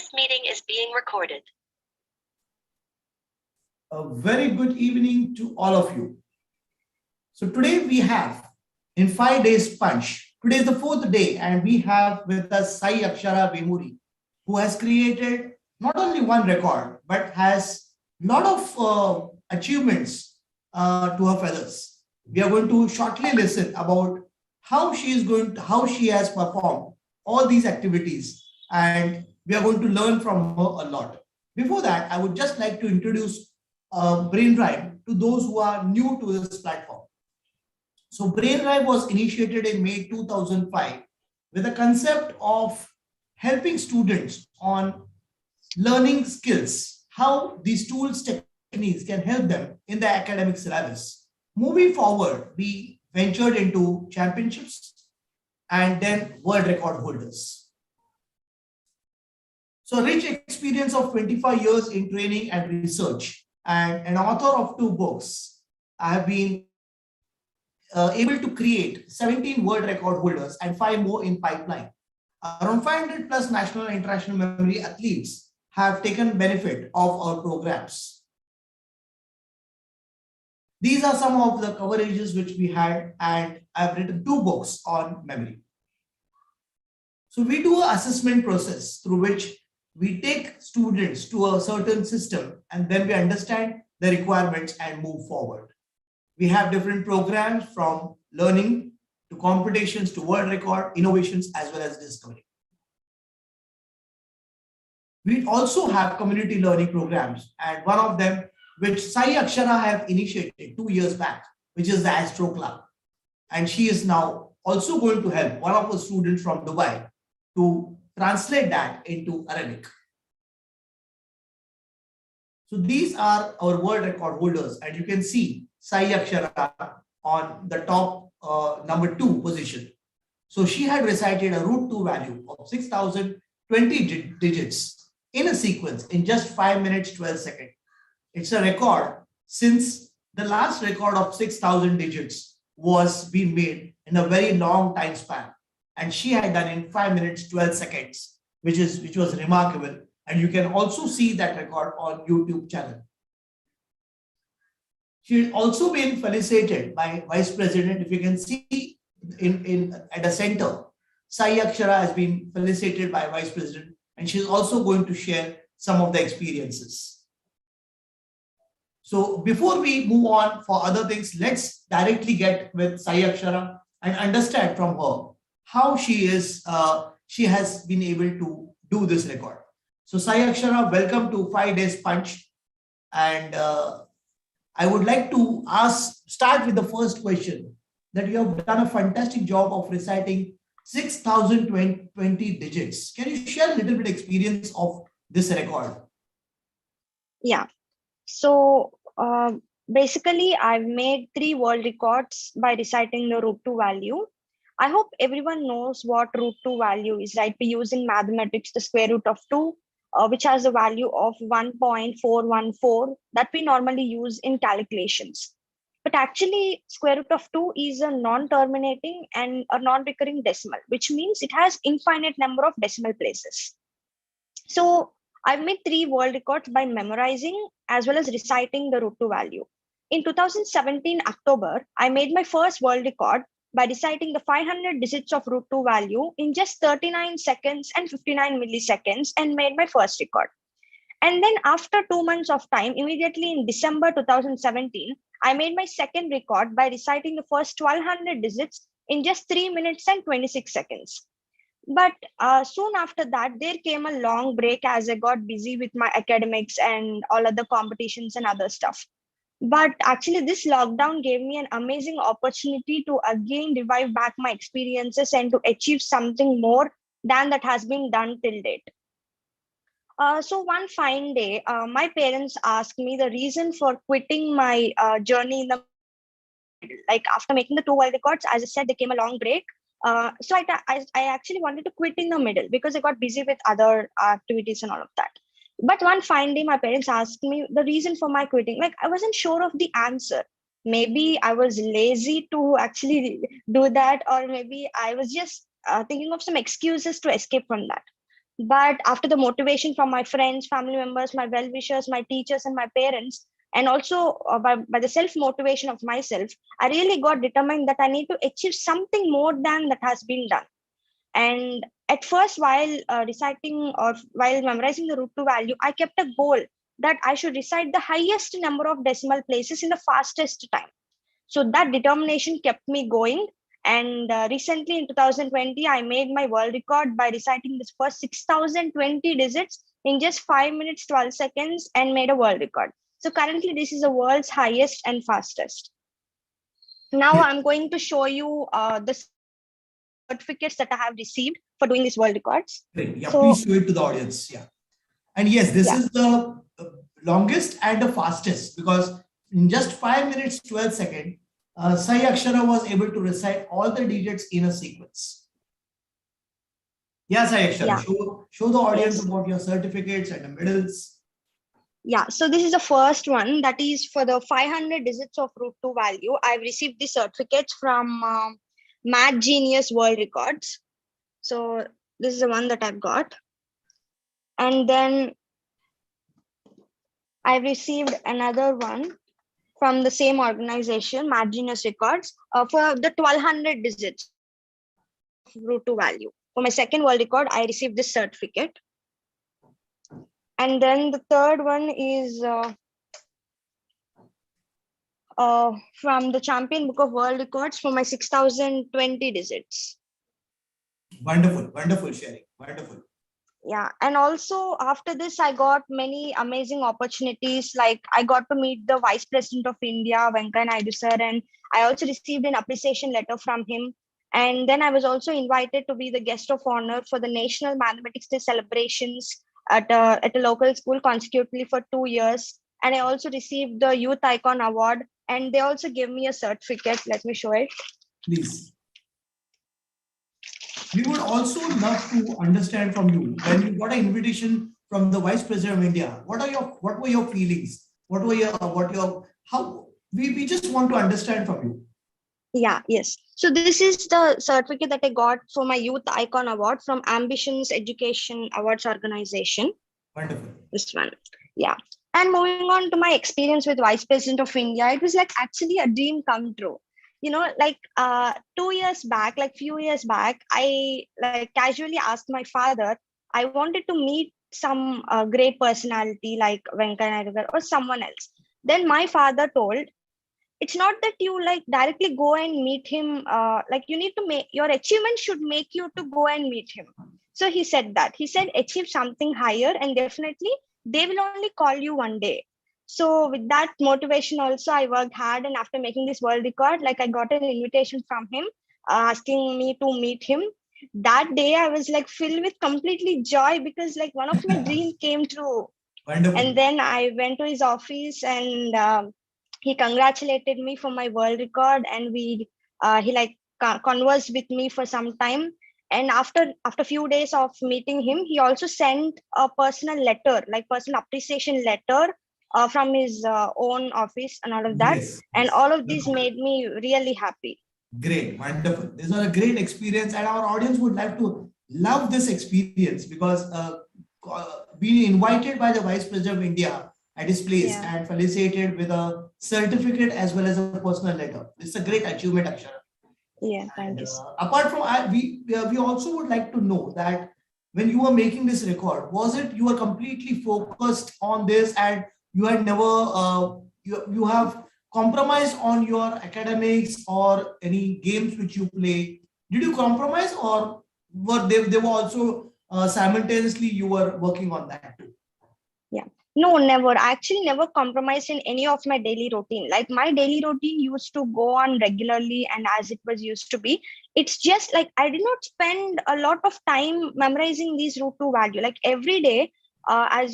This meeting is being recorded. A very good evening to all of you. So today we have in 5 days punch. Today is the 4th day and we have with us Akshara Vemuri, who has created not only one record but has a lot of achievements to her fellows. We are going to shortly listen about how she has performed all these activities, and we are going to learn from her a lot. Before that, I would just like to introduce Brain Drive to those who are new to this platform. So Brain Drive was initiated in May 2005 with a concept of helping students on learning skills, how these tools, techniques can help them in the academic syllabus. Moving forward, we ventured into championships and then world record holders. So rich experience of 25 years in training and research, and an author of 2 books. I have been able to create 17 world record holders and 5 more in pipeline. Around 500 plus national and international memory athletes have taken benefit of our programs. These are some of the coverages which we had, and I've written 2 books on memory. So we do an assessment process through which we take students to a certain system and then we understand the requirements and move forward. We have different programs from learning to competitions to world record, innovations, as well as discovery. We also have community learning programs, and one of them which Akshara have initiated 2 years back, which is the Astro Club. And she is now also going to help one of the students from Dubai to translate that into Arabic. So these are our world record holders, and you can see Akshara on the top number 2 position. So she had recited a root 2 value of 6,020 digits in a sequence in just 5 minutes 12 seconds. It's a record since the last record of 6,000 digits was being made in a very long time span, and she had done in 5 minutes 12 seconds, which was remarkable. And you can also see that record on YouTube channel. She has also been felicitated by Vice President. If you can see at the center, Akshara has been felicitated by Vice President, and she's also going to share some of the experiences. So before we move on for other things, let's directly get with Akshara and understand from her how she has been able to do this record. So Akshara, welcome to 5 days punch. And I would like to start with the first question, that you have done a fantastic job of reciting 6,020 digits. Can you share a little bit experience of this record? Yeah. So basically, I've made 3 world records by reciting the root 2 value. I hope everyone knows what root 2 value is, right? We use in mathematics the square root of 2, which has a value of 1.414 that we normally use in calculations. But actually, square root of 2 is a non-terminating and a non-recurring decimal, which means it has infinite number of decimal places. So I've made 3 world records by memorizing as well as reciting the root 2 value. In 2017 October, I made my first world record by reciting the 500 digits of root 2 value in just 39 seconds and 59 milliseconds and made my first record. And then after 2 months of time, immediately in December 2017, I made my second record by reciting the first 1200 digits in just 3 minutes and 26 seconds. But soon after that, there came a long break as I got busy with my academics and all other competitions and other stuff. But actually, this lockdown gave me an amazing opportunity to again revive back my experiences and to achieve something more than that has been done till date. So one fine day, my parents asked me the reason for quitting my journey in the middle. Like after making the 2 world records, as I said, there came a long break. So I actually wanted to quit in the middle because I got busy with other activities and all of that. But one fine day, my parents asked me the reason for my quitting. Like I wasn't sure of the answer. Maybe I was lazy to actually do that, or maybe I was just thinking of some excuses to escape from that. But after the motivation from my friends, family members, my well-wishers, my teachers, and my parents, and also by the self-motivation of myself, I really got determined that I need to achieve something more than that has been done. And at first, while reciting or while memorizing the root to value, I kept a goal that I should recite the highest number of decimal places in the fastest time. So that determination kept me going. And recently in 2020, I made my world record by reciting this first 6,020 digits in just 5 minutes, 12 seconds and made a world record. So currently, this is the world's highest and fastest. Now I'm going to show you the certificates that I have received for doing these world records. Great. Yeah, So please show it to the audience. Yeah. And yes, this yeah, is the longest and the fastest, because in just 5 minutes, 12 seconds, Sai Akshara was able to recite all the digits in a sequence. Yeah, Sai Akshara, yeah, show the audience yes. about your certificates and the medals. Yeah, so this is the first one, that is for the 500 digits of root 2 value. I've received the certificates from Math Genius World Records. So this is the one that I've got. And then I received another one from the same organization, Math Genius Records, for the 1200 digits of root 2 value. For my second world record, I received this certificate. And then the third one is from the Champion Book of World Records for my 6,020 digits. Wonderful, wonderful sharing. Wonderful. Yeah, and also after this, I got many amazing opportunities. Like I got to meet the Vice President of India, Venkaiah Naidu sir, and I also received an appreciation letter from him. And then I was also invited to be the guest of honor for the National Mathematics Day celebrations at a local school consecutively for 2 years. And I also received the Youth Icon Award, and they also gave me a certificate. Let me show it. Please. We would also love to understand from you, when you got an invitation from the Vice President of India, what were your feelings? How we just want to understand from you. Yeah, yes. So this is the certificate that I got for my Youth Icon Award from Ambitions Education Awards Organization. Wonderful. This one. Yeah. And moving on to my experience with Vice President of India, it was like actually a dream come true. You know, like 2 years back, like few years back, I like casually asked my father, I wanted to meet some great personality like Venkaiah Naidu or someone else. Then my father told, it's not that you like directly go and meet him, like you need to make your achievement should make you to go and meet him. So he said that, he said achieve something higher and definitely they will only call you one day. So with that motivation also, I worked hard, and after making this world record, like I got an invitation from him asking me to meet him. That day I was like filled with completely joy, because like one of my dreams came true. Wonderful. And then I went to his office, and he congratulated me for my world record, and we he like conversed with me for some time. And after few days of meeting him, he also sent a personal letter, like personal appreciation letter from his own office and all of that. Yes, And yes. all of this made me really happy. Great, wonderful. This was a great experience, and our audience would like to love this experience, because being invited by the Vice President of India at his place Yeah, and felicitated with a certificate as well as a personal letter. It's a great achievement, Akshara. yeah, thank And you. apart from, we also would like to know that when you were making this record, was it you were completely focused on this, and you had never you have compromised on your academics or any games which you play? Did you compromise, or they were also simultaneously you were working on that too? Yeah. No, never. I actually never compromised in any of my daily routine. Like my daily routine used to go on regularly and as it was used to be. It's just like I did not spend a lot of time memorizing these root two value. Like every day, I've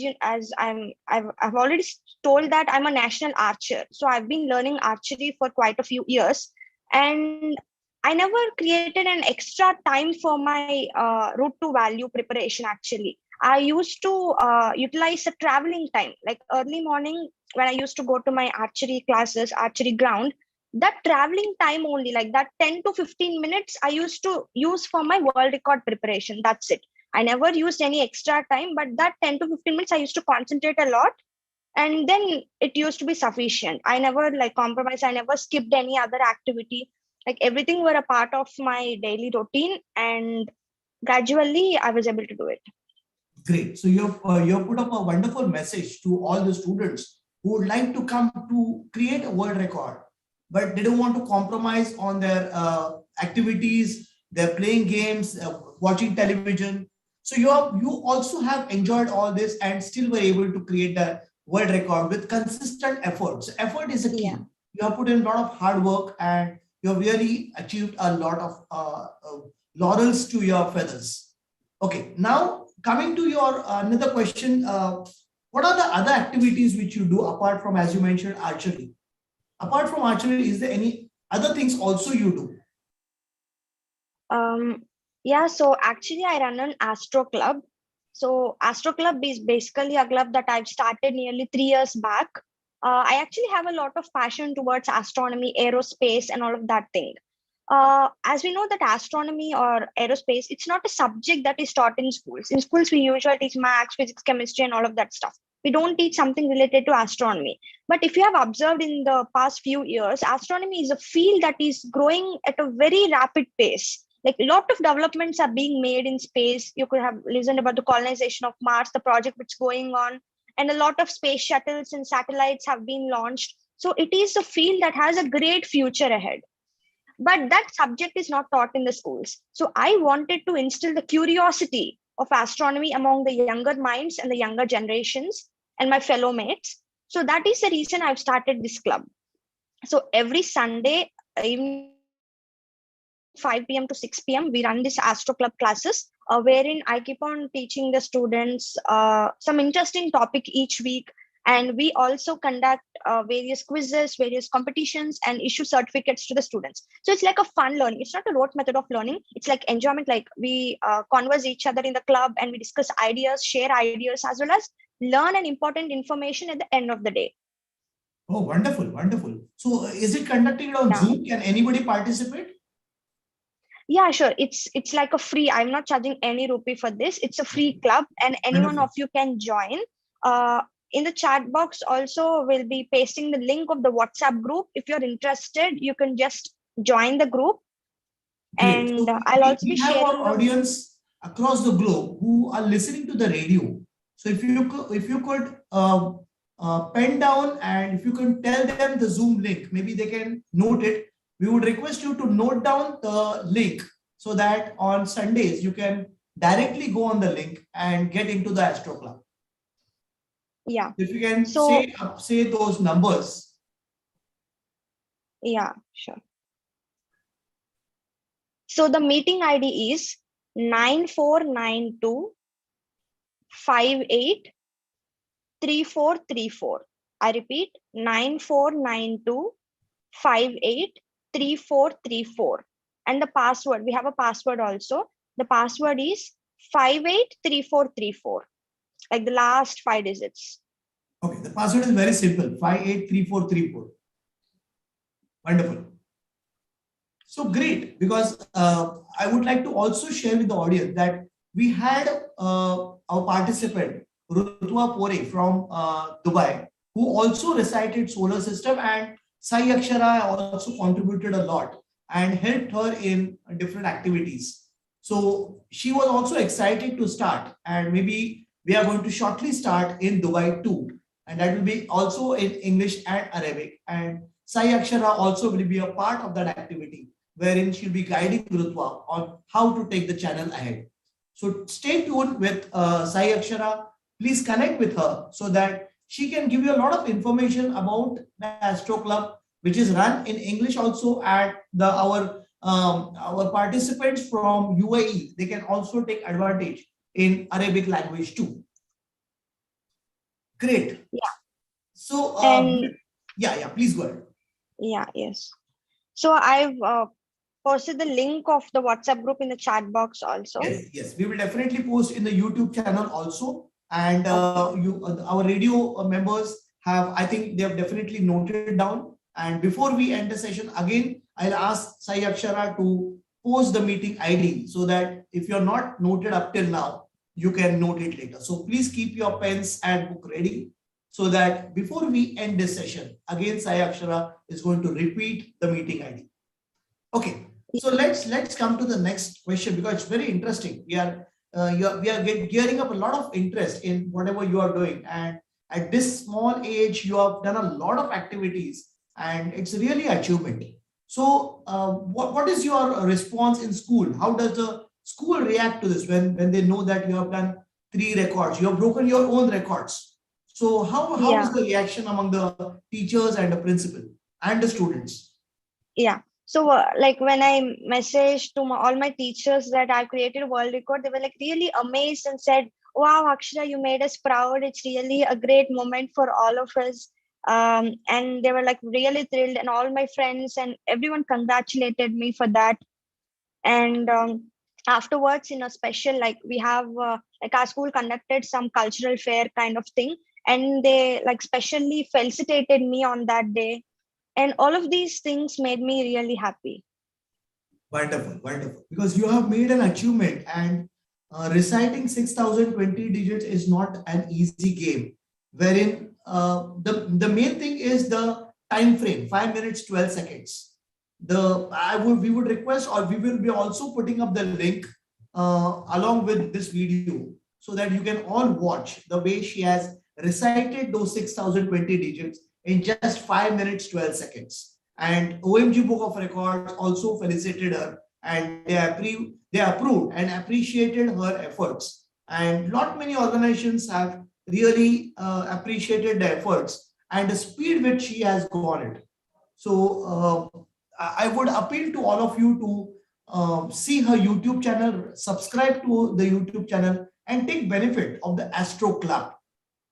already told that I'm a national archer. So I've been learning archery for quite a few years. And I never created an extra time for my root two value preparation actually. I used to utilize the traveling time, like early morning when I used to go to my archery classes, archery ground. That traveling time only, like that 10 to 15 minutes, I used to use for my world record preparation. That's it. I never used any extra time, but that 10 to 15 minutes I used to concentrate a lot, and then it used to be sufficient. I never like compromised. I never skipped any other activity. Like everything were a part of my daily routine, and gradually I was able to do it. Great. So you've put up a wonderful message to all the students who would like to come to create a world record, but they don't want to compromise on their activities. They're playing games, watching television. So you also have enjoyed all this and still were able to create the world record with consistent effort. So effort is a key. Yeah. You have put in a lot of hard work and you have really achieved a lot of laurels to your feathers. Okay, now coming to your another question, what are the other activities which you do apart from, as you mentioned, archery? Apart from archery, is there any other things also you do? Yeah, so actually I run an Astro Club. So Astro Club is basically a club that I've started nearly 3 years back. I actually have a lot of passion towards astronomy, aerospace, and all of that thing. As we know that astronomy or aerospace, it's not a subject that is taught in schools. In schools, we usually teach maths, physics, chemistry, and all of that stuff. We don't teach something related to astronomy. But if you have observed in the past few years, astronomy is a field that is growing at a very rapid pace. Like a lot of developments are being made in space. You could have listened about the colonization of Mars, the project that's going on, and a lot of space shuttles and satellites have been launched. So it is a field that has a great future ahead, but that subject is not taught in the schools. So I wanted to instill the curiosity of astronomy among the younger minds and the younger generations and my fellow mates. So that is the reason I've started this club. So every Sunday evening 5 p.m. to 6 p.m. we run this Astro Club classes, wherein I keep on teaching the students some interesting topic each week. And we also conduct various quizzes, various competitions, and issue certificates to the students. So it's like a fun learning. It's not a rote method of learning. It's like enjoyment. Like we converse each other in the club and we discuss ideas, share ideas, as well as learn an important information at the end of the day. Oh, wonderful, wonderful. So is it conducted on Zoom? Can anybody participate? Yeah, sure. It's like a free. I'm not charging any rupee for this. It's a free club, and anyone of you can join. In the chat box also we'll be pasting the link of the WhatsApp group. If you're interested, you can just join the group. Great. And So I'll also we be have sharing our audience across the globe who are listening to the radio. So if you could pen down and if you can tell them the Zoom link, maybe they can note it. We would request you to note down the link so that on Sundays you can directly go on the link and get into the Astro Club. Yeah. If you can say those numbers. Yeah, sure. So the meeting ID is 9492 58 3434. I repeat, 9492 58 3434. And the password, we have a password also. The password is 583434, like the last 5 digits. Okay, the password is very simple, 583434. Wonderful. So great, because I would like to also share with the audience that we had our participant, Rutwa Pore from Dubai, who also recited solar system, and Sai Akshara also contributed a lot and helped her in different activities. So she was also excited to start, and maybe we are going to shortly start in Dubai too. And that will be also in English and Arabic. And Sai Akshara also will be a part of that activity, wherein she'll be guiding Rutwa on how to take the channel ahead. So stay tuned with Sai Akshara. Please connect with her so that she can give you a lot of information about the Astro Club, which is run in English also, and our participants from UAE, they can also take advantage in Arabic language too. Great. Yeah. So yeah, please go ahead. Yeah, yes. So I've posted the link of the WhatsApp group in the chat box also. Yes, we will definitely post in the YouTube channel also. And our radio members have, I think they have definitely noted down. And before we end the session, again, I'll ask Sai Akshara to post the meeting ID so that if you're not noted up till now, you can note it later. So please keep your pens and book ready so that before we end this session, again, Sai Akshara is going to repeat the meeting ID. Okay, so let's come to the next question because it's very interesting. We are gearing up a lot of interest in whatever you are doing, and at this small age, you have done a lot of activities, and it's really achievement. So, what is your response in school? How does the school react to this when they know that you have done 3 records, you have broken your own records? So, how is the reaction among the teachers and the principal and the students? Yeah. So like when I messaged to all my teachers that I created a world record, they were like really amazed and said, wow, Akshara, you made us proud. It's really a great moment for all of us. And they were like really thrilled, and all my friends and everyone congratulated me for that. And afterwards, in a special, like we have like our school conducted some cultural fair kind of thing, and they like specially felicitated me on that day, and all of these things made me really happy. Wonderful, wonderful. Because you have made an achievement, and reciting 6,020 digits is not an easy game. Wherein the main thing is the time frame, 5 minutes, 12 seconds. We would request, or we will be also putting up the link along with this video so that you can all watch the way she has recited those 6,020 digits in just 5 minutes, 12 seconds. And OMG Book of Records also felicitated her, and they approved and appreciated her efforts. And lot many organizations have really appreciated the efforts and the speed which she has gone it. So I would appeal to all of you to see her YouTube channel, subscribe to the YouTube channel, and take benefit of the Astro Club,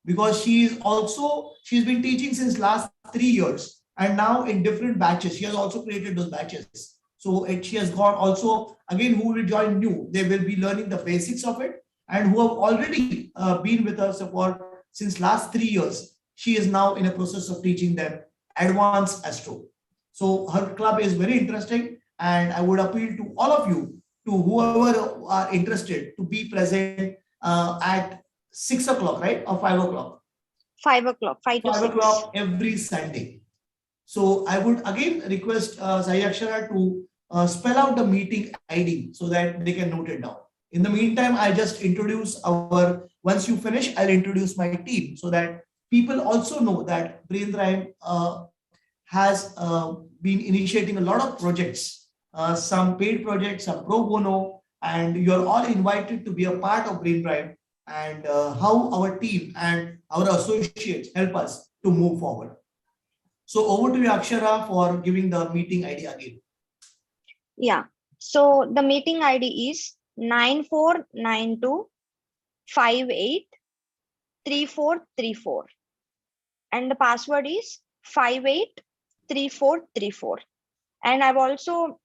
because she's been teaching since last 3 years, and now in different batches. She has also created those batches. So she has got also, again, who will join new, they will be learning the basics of it, and who have already been with us for since last 3 years. She is now in a process of teaching them advanced Astro. So her club is very interesting, and I would appeal to all of you, to whoever are interested, to be present at 6 o'clock, right? Or 5 o'clock? 5 o'clock, 5 to 6. 5 o'clock every Sunday. So I would again request Sai Akshara to spell out the meeting ID so that they can note it down. In the meantime, I just introduce once you finish, I'll introduce my team so that people also know that Brain Drive has been initiating a lot of projects, some paid projects, some pro bono, and you're all invited to be a part of Brain Drive, and how our team and our associates help us to move forward. So over to you, Akshara, for giving the meeting ID again. Yeah. So the meeting ID is 9492583434, and the password is 583434. And I've also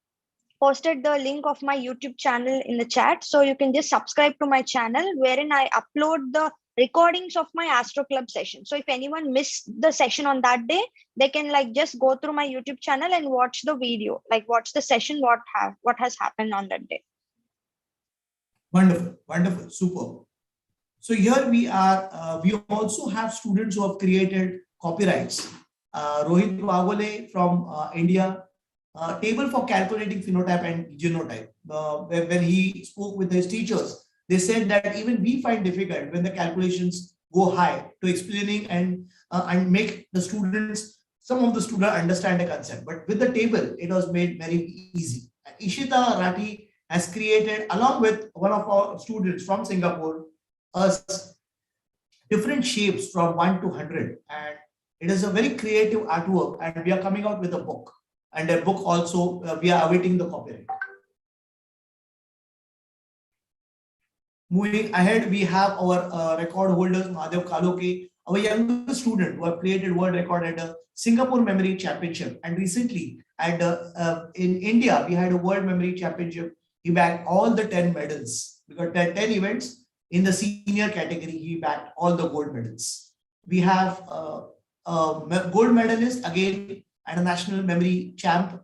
posted the link of my YouTube channel in the chat, so you can just subscribe to my channel, wherein I upload the recordings of my Astro Club session. So if anyone missed the session on that day, they can like just go through my YouTube channel and watch the video, like watch the session, what has happened on that day. Wonderful, wonderful, super. So here we are. We also have students who have created copyrights. Rohit Wagole from India, table for calculating phenotype and genotype. When he spoke with his teachers, they said that even we find difficult when the calculations go high to explaining and make the students, some of the students understand the concept. But with the table, it was made very easy. And Ishita Rati has created, along with one of our students from Singapore, different shapes from 1 to 100. And it is a very creative artwork, and we are coming out with a book. And a book also, we are awaiting the copyright. Moving ahead, we have our record holders, Mahadev Kaloke, our youngest student who have created world record at the Singapore Memory Championship. And recently, in India, we had a World Memory Championship. He bagged all the 10 medals. Because there are 10 events in the senior category. He bagged all the gold medals. We have a gold medalist again and a national memory champ,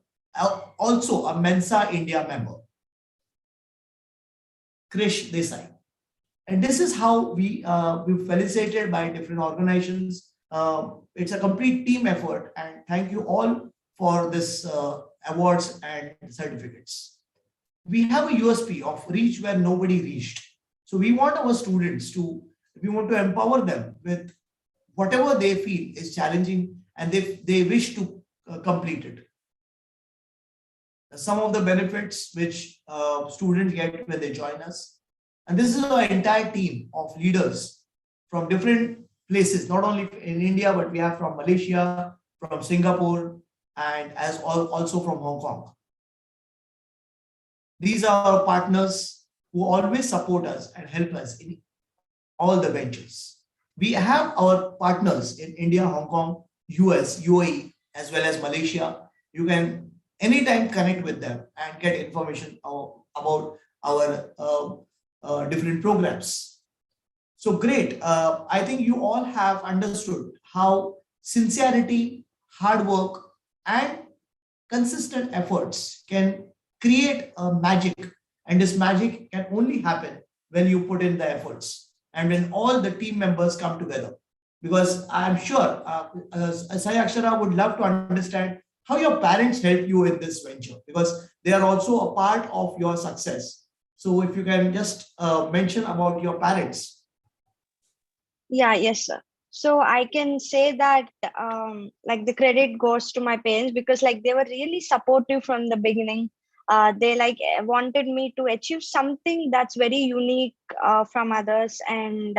also a Mensa India member, Krish Desai. And this is how we felicitated by different organizations. It's a complete team effort, and thank you all for this awards and certificates. We have a USP of reach where nobody reached. So we want our students to, we want to empower them with whatever they feel is challenging and they wish to complete it. Some of the benefits which students get when they join us. And this is our entire team of leaders from different places, not only in India, but we have from Malaysia, from Singapore, and also from Hong Kong. These are our partners who always support us and help us in all the ventures. We have our partners in India, Hong Kong, US, UAE, as well as Malaysia. You can anytime connect with them and get information about our different programs. So great. I think you all have understood how sincerity, hard work, and consistent efforts can create a magic. And this magic can only happen when you put in the efforts and when all the team members come together. Because I'm sure Sai Akshara would love to understand how your parents help you in this venture, because they are also a part of your success. So if you can just mention about your parents. Yeah, yes, sir. So I can say that like the credit goes to my parents, because like they were really supportive from the beginning. They like wanted me to achieve something that's very unique from others, and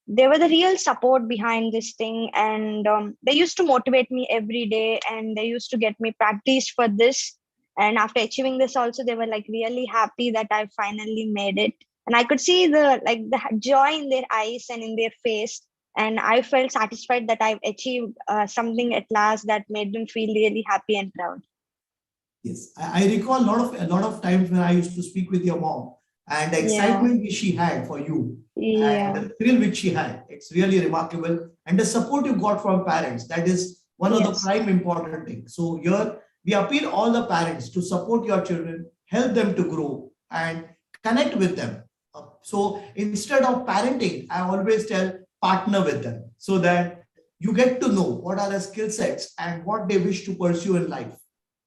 they were the real support behind this thing. And they used to motivate me every day, and they used to get me practiced for this. And after achieving this also, they were like really happy that I finally made it, and I could see the joy in their eyes and in their face. And I felt satisfied that I've achieved something at last that made them feel really happy and proud. Yes, I recall a lot of times when I used to speak with your mom and the Yeah, excitement which she had for you and yeah, the thrill which she had. It's really remarkable. And the support you got from parents, that is one of the yes, prime important things. So here we appeal all the parents to support your children, help them to grow and connect with them. So instead of parenting, I always tell partner with them so that you get to know what are the skill sets and what they wish to pursue in life.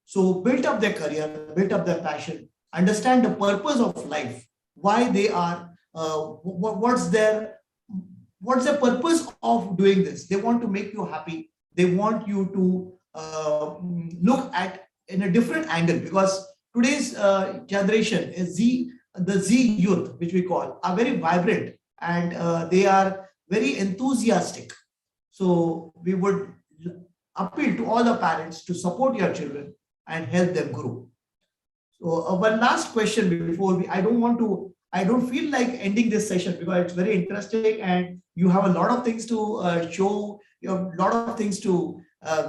So build up their career, build up their passion, understand the purpose of life, why they are, what's the purpose of doing this. They want to make you happy. They want you to look at in a different angle, because today's generation is the Z youth, which we call, are very vibrant and they are very enthusiastic. So we would appeal to all the parents to support your children and help them grow. So one last question before I don't feel like ending this session because it's very interesting and you have a lot of things to show, you have a lot of things to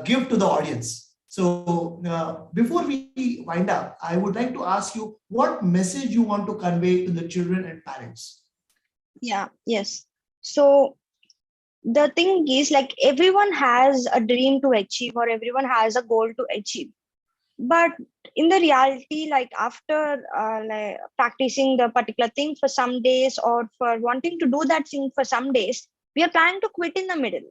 give to the audience. So before we wind up, I would like to ask you what message you want to convey to the children and parents. yeah, yes. So the thing is, like, everyone has a dream to achieve, or everyone has a goal to achieve. But in the reality, like after like practicing the particular thing for some days, or for wanting to do that thing for some days, we are planning to quit in the middle,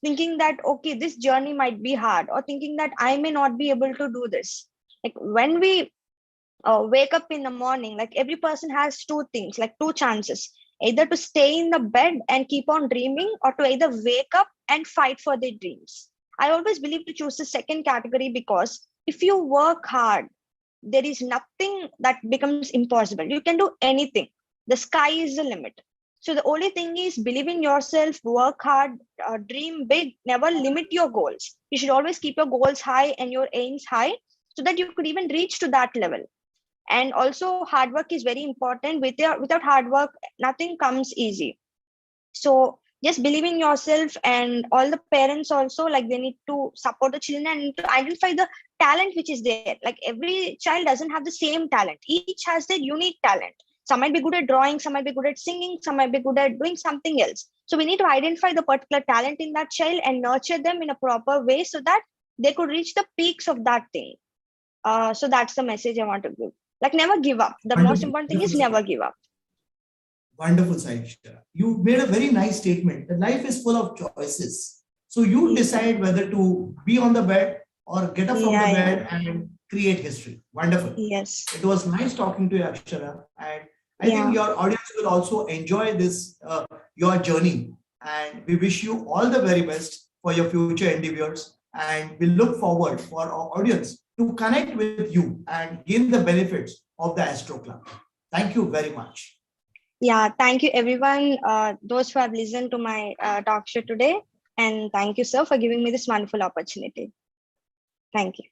thinking that okay, this journey might be hard, or thinking that I may not be able to do this. Like when we wake up in the morning, like every person has two things, like two chances: either to stay in the bed and keep on dreaming, or to either wake up and fight for their dreams. I always believe to choose the second category, because if you work hard, there is nothing that becomes impossible. You can do anything. The sky is the limit. So the only thing is believe in yourself, work hard, dream big, never limit your goals. You should always keep your goals high and your aims high, so that you could even reach to that level. And also hard work is very important. Without hard work, nothing comes easy. So just believe in yourself, and all the parents also, like, they need to support the children and to identify the talent which is there. Like every child doesn't have the same talent, each has their unique talent. Some might be good at drawing, some might be good at singing, some might be good at doing something else. So we need to identify the particular talent in that child and nurture them in a proper way, so that they could reach the peaks of that thing. So that's the message I want to give. Like, never give up. The most Wonderful, important thing is wonderful. never give up. Wonderful, Sai Akshara. You made a very nice statement that life is full of choices. So you decide whether to be on the bed or get up from the Yeah, yeah. bed and create history. Wonderful. Yes. It was nice talking to you, Akshara. And I think Yeah. your audience will also enjoy this, your journey. And we wish you all the very best for your future endeavors. And we look forward for our audience to connect with you and gain the benefits of the Astro Club. Thank you very much. Yeah. Thank you, everyone. Those who have listened to my talk show today. And thank you, sir, for giving me this wonderful opportunity. Thank you.